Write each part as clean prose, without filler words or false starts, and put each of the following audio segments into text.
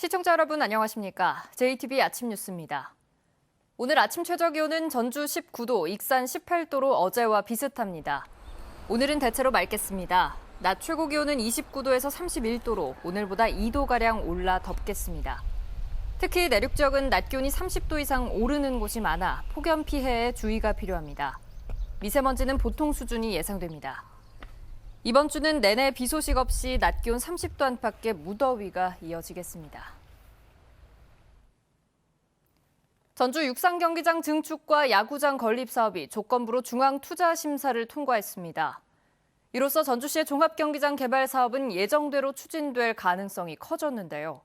시청자 여러분 안녕하십니까? JTBC 아침 뉴스입니다. 오늘 아침 최저기온은 전주 19도, 익산 18도로 어제와 비슷합니다. 오늘은 대체로 맑겠습니다. 낮 최고 기온은 29도에서 31도로 오늘보다 2도가량 올라 덥겠습니다. 특히 내륙 지역은 낮 기온이 30도 이상 오르는 곳이 많아 폭염 피해에 주의가 필요합니다. 미세먼지는 보통 수준이 예상됩니다. 이번 주는 내내 비 소식 없이 낮 기온 30도 안팎의 무더위가 이어지겠습니다. 전주 육상경기장 증축과 야구장 건립 사업이 조건부로 중앙투자심사를 통과했습니다. 이로써 전주시의 종합경기장 개발 사업은 예정대로 추진될 가능성이 커졌는데요.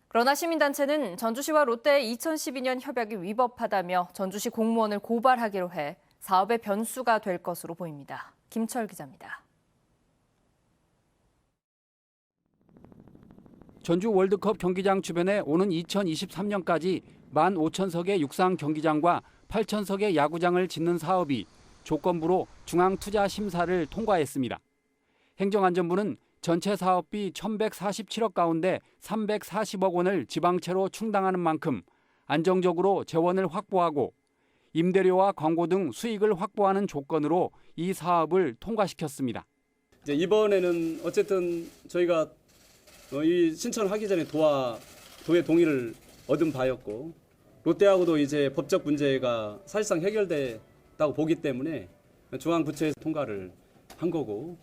그러나 시민단체는 전주시와 롯데의 2012년 협약이 위법하다며 전주시 공무원을 고발하기로 해 사업의 변수가 될 것으로 보입니다. 김철 기자입니다. 전주 월드컵 경기장 주변에 오는 2023년까지 15,000석의 육상 경기장과 8,000석의 야구장을 짓는 사업이 조건부로 중앙투자심사를 통과했습니다. 행정안전부는 전체 사업비 1,147억 가운데 340억 원을 지방채로 충당하는 만큼 안정적으로 재원을 확보하고 임대료와 광고 등 수익을 확보하는 조건으로 이 사업을 통과시켰습니다. 이번에는 어쨌든 저희가 이 신청을 하기 전에 도의 동의를 얻은 바였고 롯데하고도 이제 법적 문제가 사실상 해결됐다고 보기 때문에 중앙부처에서 통과를 한 거고.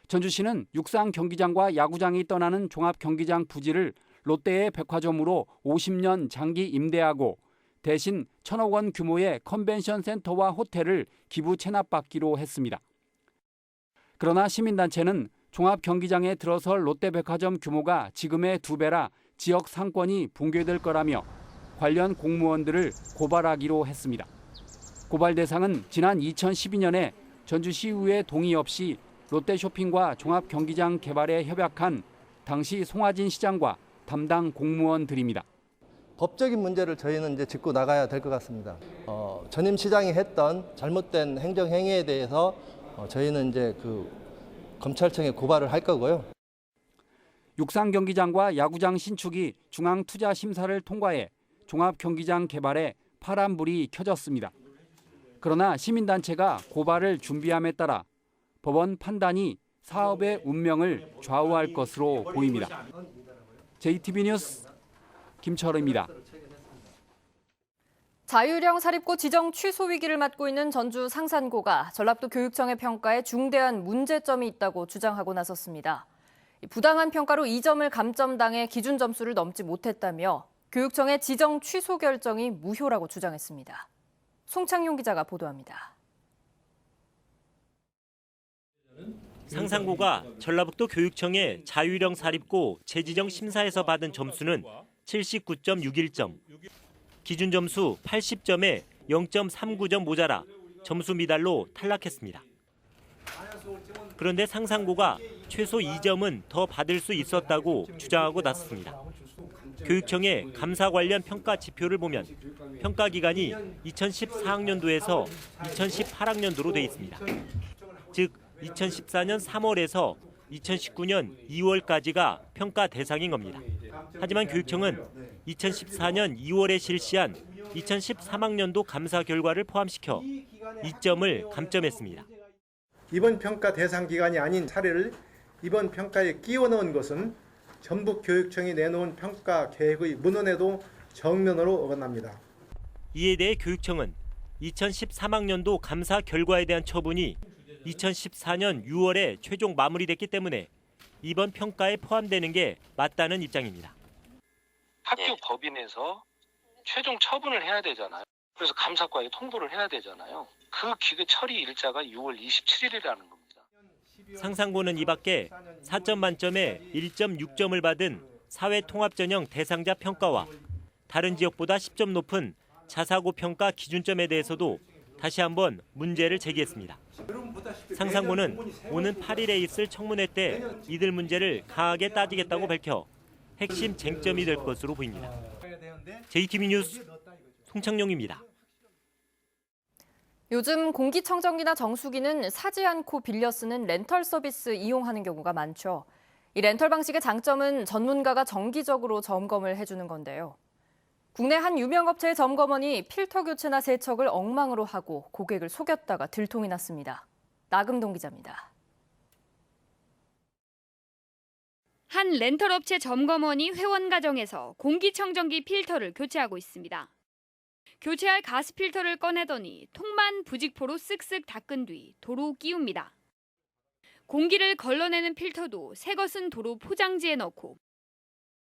전주시는 육상 경기장과 야구장이 떠나는 종합경기장 부지를 롯데의 백화점으로 50년 장기 임대하고 대신 1,000억 원 규모의 컨벤션 센터와 호텔을 기부 체납받기로 했습니다. 그러나 시민단체는 종합경기장에 들어설 롯데백화점 규모가 지금의 2배라 지역 상권이 붕괴될 거라며 관련 공무원들을 고발하기로 했습니다. 고발 대상은 지난 2012년에 전주시의회 동의 없이 롯데쇼핑과 종합경기장 개발에 협약한 당시 송하진 시장과 담당 공무원들입니다. 법적인 문제를 저희는 이제 짚고 나가야 될 것 같습니다. 전임 시장이 했던 잘못된 행정행위에 대해서 저희는 이제 검찰청에 고발을 할 거고요. 육상 경기장과 야구장 신축이 중앙투자심사를 통과해 종합경기장 개발에 파란불이 켜졌습니다. 그러나 시민단체가 고발을 준비함에 따라 법원 판단이 사업의 운명을 좌우할 것으로 보입니다. JTBC 뉴스 김철우입니다. 자율형 사립고 지정 취소 위기를 맞고 있는 전주 상산고가 전라북도 교육청의 평가에 중대한 문제점이 있다고 주장하고 나섰습니다. 부당한 평가로 2점을 감점당해 기준 점수를 넘지 못했다며 교육청의 지정 취소 결정이 무효라고 주장했습니다. 송창용 기자가 보도합니다. 상산고가 전라북도 교육청의 자율형 사립고 재지정 심사에서 받은 점수는 79.61점. 기준 점수 80점에 0.39점 모자라 점수 미달로 탈락했습니다. 그런데 상산고가 최소 2점은 더 받을 수 있었다고 주장하고 나섰습니다. 교육청의 감사 관련 평가 지표를 보면 평가 기간이 2014학년도에서 2018학년도로 돼 있습니다. 즉 2014년 3월에서 2019년 2월까지가 평가 대상인 겁니다. 하지만 교육청은 2014년 2월에 실시한 2013학년도 감사 결과를 포함시켜 2점을 감점했습니다. 이번 평가 대상 기간이 아닌 사례를 이번 평가에 끼워 넣은 것은 전북교육청이 내놓은 평가 계획의 문헌에도 정면으로 어긋납니다. 이에 대해 교육청은 2013학년도 감사 결과에 대한 처분이 2014년 6월에 최종 마무리됐기 때문에 이번 평가에 포함되는 게 맞다는 입장입니다. 학교 법인에서 최종 처분을 해야 되잖아요. 그래서 감사과에 통보를 해야 되잖아요. 그 기획 처리 일자가 6월 27일이라는 겁니다. 상산고는 이 밖에 4점 만점에 1.6점을 받은 사회통합전형 대상자 평가와 다른 지역보다 10점 높은 자사고 평가 기준점에 대해서도 다시 한번 문제를 제기했습니다. 상산고는 오는 8일에 있을 청문회 때 이들 문제를 강하게 따지겠다고 밝혀 핵심 쟁점이 될 것으로 보입니다. JTBC 뉴스 송창용입니다. 요즘 공기청정기나 정수기는 사지 않고 빌려 쓰는 렌털 서비스 이용하는 경우가 많죠. 이 렌털 방식의 장점은 전문가가 정기적으로 점검을 해주는 건데요. 국내 한 유명 업체의 점검원이 필터 교체나 세척을 엉망으로 하고 고객을 속였다가 들통이 났습니다. 나금동 기자입니다. 한 렌털 업체 점검원이 회원 가정에서 공기청정기 필터를 교체하고 있습니다. 교체할 가스 필터를 꺼내더니 통만 부직포로 쓱쓱 닦은 뒤 도로 끼웁니다. 공기를 걸러내는 필터도 새 것은 도로 포장지에 넣고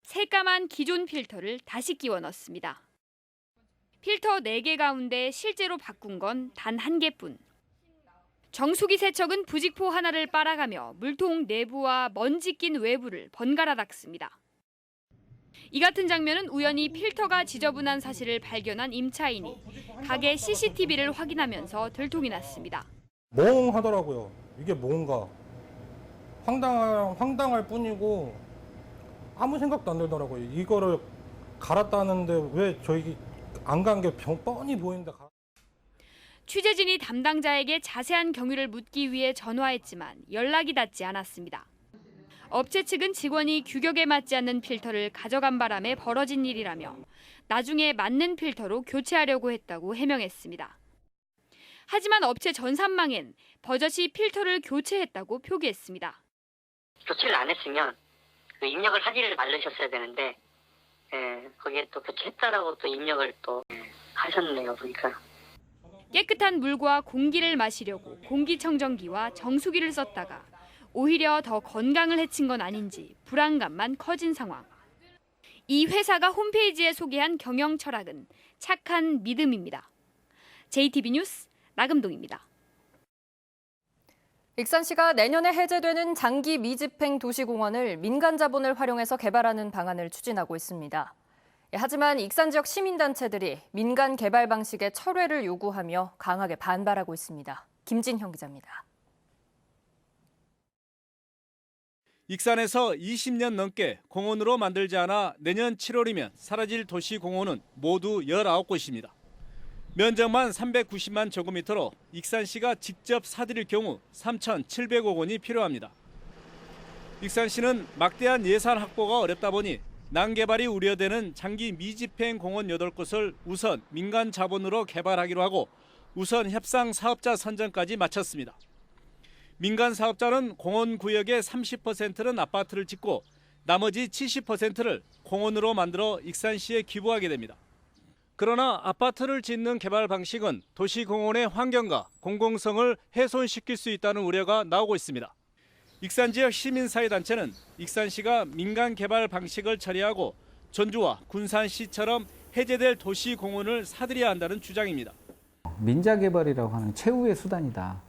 새까만 기존 필터를 다시 끼워 넣습니다. 필터 4개 가운데 실제로 바꾼 건 단 1개뿐. 정수기 세척은 부직포 하나를 빨아가며 물통 내부와 먼지 낀 외부를 번갈아 닦습니다. 이 같은 장면은 우연히 필터가 지저분한 사실을 발견한 임차인이 가게 CCTV를 확인하면서 들통이 났습니다. 멍하더라고요. 이게 뭔가 황당할 뿐이고 아무 생각도 안 들더라고요. 이거를 갈았다는데 왜 저희 안 간 게 뻔히 보이는데. 취재진이 담당자에게 자세한 경위를 묻기 위해 전화했지만 연락이 닿지 않았습니다. 업체 측은 직원이 규격에 맞지 않는 필터를 가져간 바람에 벌어진 일이라며 나중에 맞는 필터로 교체하려고 했다고 해명했습니다. 하지만 업체 전산망엔 버젓이 필터를 교체했다고 표기했습니다. 교체를 안 했으면 그 입력을 하지를 말으셨어야 되는데 거기에 또 교체했다라고 또 입력을 또 하셨네요, 보니까. 깨끗한 물과 공기를 마시려고 공기청정기와 정수기를 썼다가 오히려 더 건강을 해친 건 아닌지 불안감만 커진 상황. 이 회사가 홈페이지에 소개한 경영 철학은 착한 믿음입니다. JTB 뉴스 나금동입니다. 익산시가 내년에 해제되는 장기 미집행 도시공원을 민간 자본을 활용해서 개발하는 방안을 추진하고 있습니다. 하지만 익산 지역 시민단체들이 민간 개발 방식의 철회를 요구하며 강하게 반발하고 있습니다. 김진형 기자입니다. 익산에서 20년 넘게 공원으로 만들지 않아 내년 7월이면 사라질 도시공원은 모두 19곳입니다. 면적만 390만 제곱미터로 익산시가 직접 사들일 경우 3,700억 원이 필요합니다. 익산시는 막대한 예산 확보가 어렵다 보니 난개발이 우려되는 장기 미집행 공원 8곳을 우선 민간 자본으로 개발하기로 하고 우선 협상 사업자 선정까지 마쳤습니다. 민간 사업자는 공원 구역의 30%는 아파트를 짓고 나머지 70%를 공원으로 만들어 익산시에 기부하게 됩니다. 그러나 아파트를 짓는 개발 방식은 도시공원의 환경과 공공성을 훼손시킬 수 있다는 우려가 나오고 있습니다. 익산 지역 시민사회단체는 익산시가 민간 개발 방식을 처리하고 전주와 군산시처럼 해제될 도시공원을 사들여야 한다는 주장입니다. 민자개발이라고 하는 최후의 수단이다.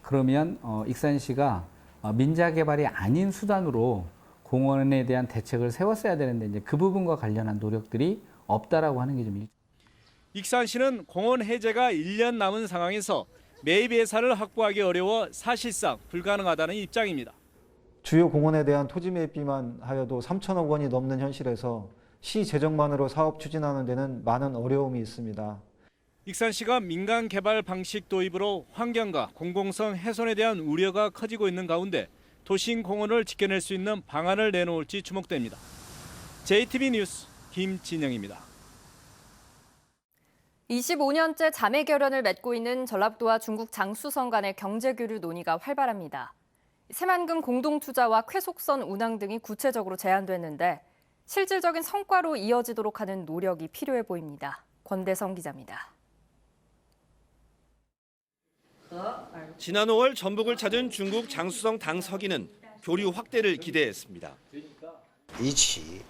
그러면 익산시가 민자개발이 아닌 수단으로 공원에 대한 대책을 세웠어야 되는데 이제 그 부분과 관련한 노력들이 없다라고 하는 게 좀. 익산시는 공원 해제가 1년 남은 상황에서 매입 예산을 확보하기 어려워 사실상 불가능하다는 입장입니다. 주요 공원에 대한 토지 매입비만 하여도 3천억 원이 넘는 현실에서 시 재정만으로 사업 추진하는 데는 많은 어려움이 있습니다. 익산시가 민간 개발 방식 도입으로 환경과 공공성 훼손에 대한 우려가 커지고 있는 가운데 도심 공원을 지켜낼 수 있는 방안을 내놓을지 주목됩니다. JTB 뉴스 김진영입니다. 25년째 자매 결연을 맺고 있는 전라북도와 중국 장수성 간의 경제교류 논의가 활발합니다. 새만금 공동투자와 쾌속선 운항 등이 구체적으로 제안됐는데 실질적인 성과로 이어지도록 하는 노력이 필요해 보입니다. 권대성 기자입니다. 지난 5월 전북을 찾은 중국 장수성 당서기는 교류 확대를 기대했습니다. 一起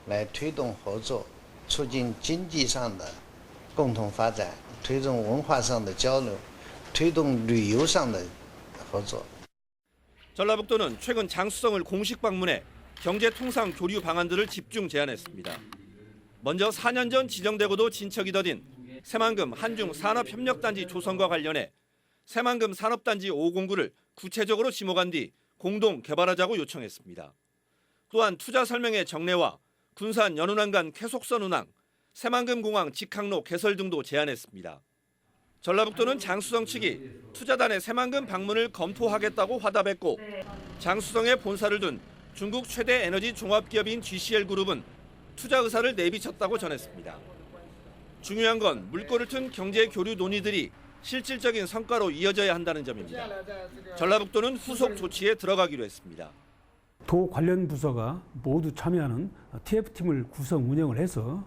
来推动合作，促进经济上的共同发展，推动文化上的交流，推动旅游上的合作。 전라북도는 최근 장수성을 공식 방문해 경제통상 교류 방안들을 집중 제안했습니다. 먼저 4년 전 지정되고도 진척이 더딘 새만금 한중 산업협력단지 조성과 관련해 새만금 산업단지 5공구를 구체적으로 지목한 뒤 공동 개발하자고 요청했습니다. 또한 투자 설명회 정례와 군산 연운항 간 쾌속선 운항, 새만금 공항 직항로 개설 등도 제안했습니다. 전라북도는 장수성 측이 투자단의 새만금 방문을 검토하겠다고 화답했고 장수성에 본사를 둔 중국 최대 에너지 종합기업인 GCL 그룹은 투자 의사를 내비쳤다고 전했습니다. 중요한 건 물꼬를 튼 경제 교류 논의들이 실질적인 성과로 이어져야 한다는 점입니다. 전라북도는 후속 조치에 들어가기로 했습니다. 도 관련 부서가 모두 참여하는 TF팀을 구성 운영을 해서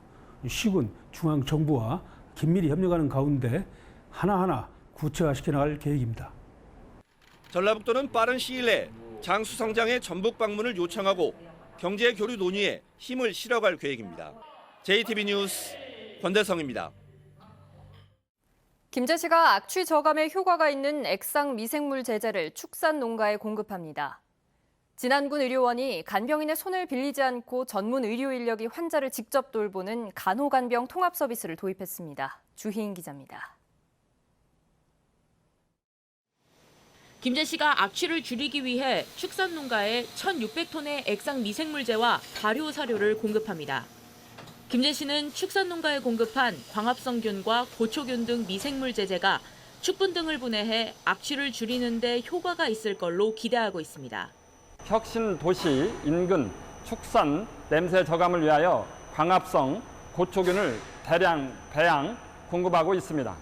시군, 중앙정부와 긴밀히 협력하는 가운데 하나하나 구체화시켜 나갈 계획입니다. 전라북도는 빠른 시일 내에 장수성장의 전북 방문을 요청하고 경제 교류 논의에 힘을 실어갈 계획입니다. JTB 뉴스 권대성입니다. 김제시가 악취 저감에 효과가 있는 액상 미생물 제제를 축산 농가에 공급합니다. 진안군 의료원이 간병인의 손을 빌리지 않고 전문 의료 인력이 환자를 직접 돌보는 간호간병 통합 서비스를 도입했습니다. 주희인 기자입니다. 김제시가 악취를 줄이기 위해 축산 농가에 1,600톤의 액상 미생물제와 발효 사료를 공급합니다. 김제시는 축산 농가에 공급한 광합성균과 고초균 등 미생물 제제가 축분 등을 분해해 악취를 줄이는 데 효과가 있을 걸로 기대하고 있습니다. 혁신 도시 인근 축산 냄새 저감을 위하여 광합성 고초균을 대량 배양 공급하고 있습니다.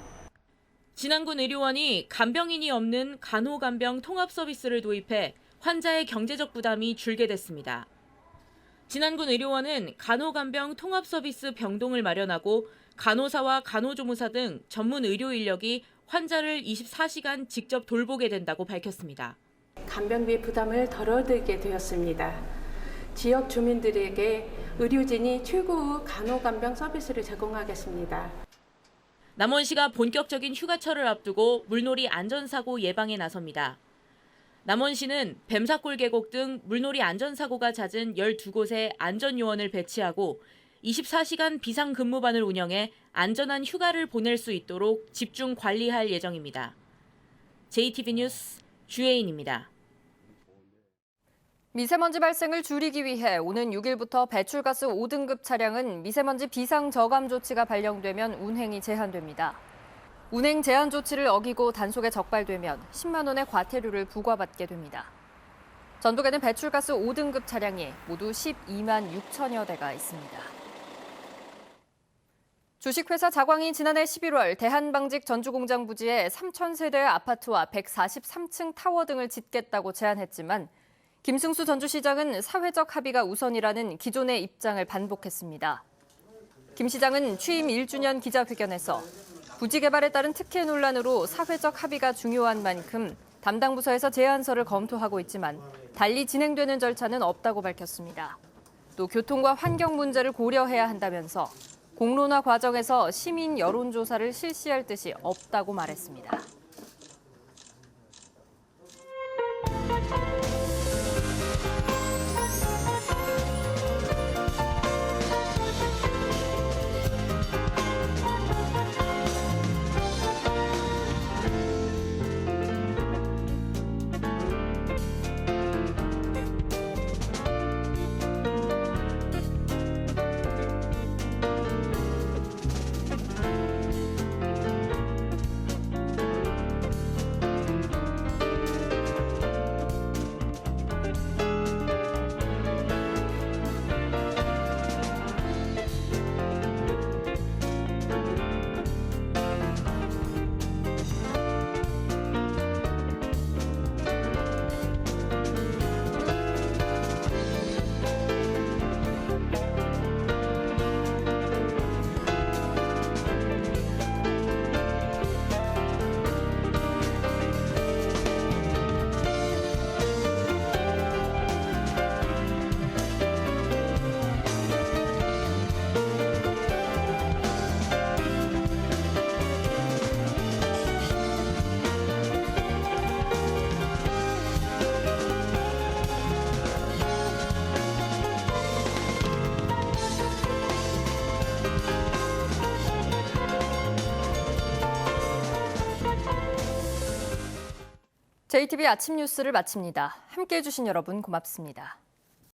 진안군 의료원이 간병인이 없는 간호간병 통합 서비스를 도입해 환자의 경제적 부담이 줄게 됐습니다. 진안군 의료원은 간호간병 통합 서비스 병동을 마련하고 간호사와 간호조무사 등 전문 의료 인력이 환자를 24시간 직접 돌보게 된다고 밝혔습니다. 간병비 부담을 덜어들게 되었습니다. 지역 주민들에게 의료진이 최고의 간호간병 서비스를 제공하겠습니다. 남원시가 본격적인 휴가철을 앞두고 물놀이 안전사고 예방에 나섭니다. 남원시는 뱀사골 계곡 등 물놀이 안전사고가 잦은 12곳에 안전요원을 배치하고 24시간 비상근무반을 운영해 안전한 휴가를 보낼 수 있도록 집중 관리할 예정입니다. JTB 뉴스 주혜인입니다. 미세먼지 발생을 줄이기 위해 오는 6일부터 배출가스 5등급 차량은 미세먼지 비상저감 조치가 발령되면 운행이 제한됩니다. 운행 제한 조치를 어기고 단속에 적발되면 10만 원의 과태료를 부과받게 됩니다. 전국에는 배출가스 5등급 차량이 모두 12만 6천여 대가 있습니다. 주식회사 자광이 지난해 11월 대한방직 전주공장 부지에 3,000세대의 아파트와 143층 타워 등을 짓겠다고 제안했지만 김승수 전주시장은 사회적 합의가 우선이라는 기존의 입장을 반복했습니다. 김 시장은 취임 1주년 기자회견에서 부지 개발에 따른 특혜 논란으로 사회적 합의가 중요한 만큼 담당 부서에서 제안서를 검토하고 있지만 달리 진행되는 절차는 없다고 밝혔습니다. 또 교통과 환경 문제를 고려해야 한다면서 공론화 과정에서 시민 여론조사를 실시할 뜻이 없다고 말했습니다. JTB 아침 뉴스를 마칩니다. 함께해 주신 여러분 고맙습니다.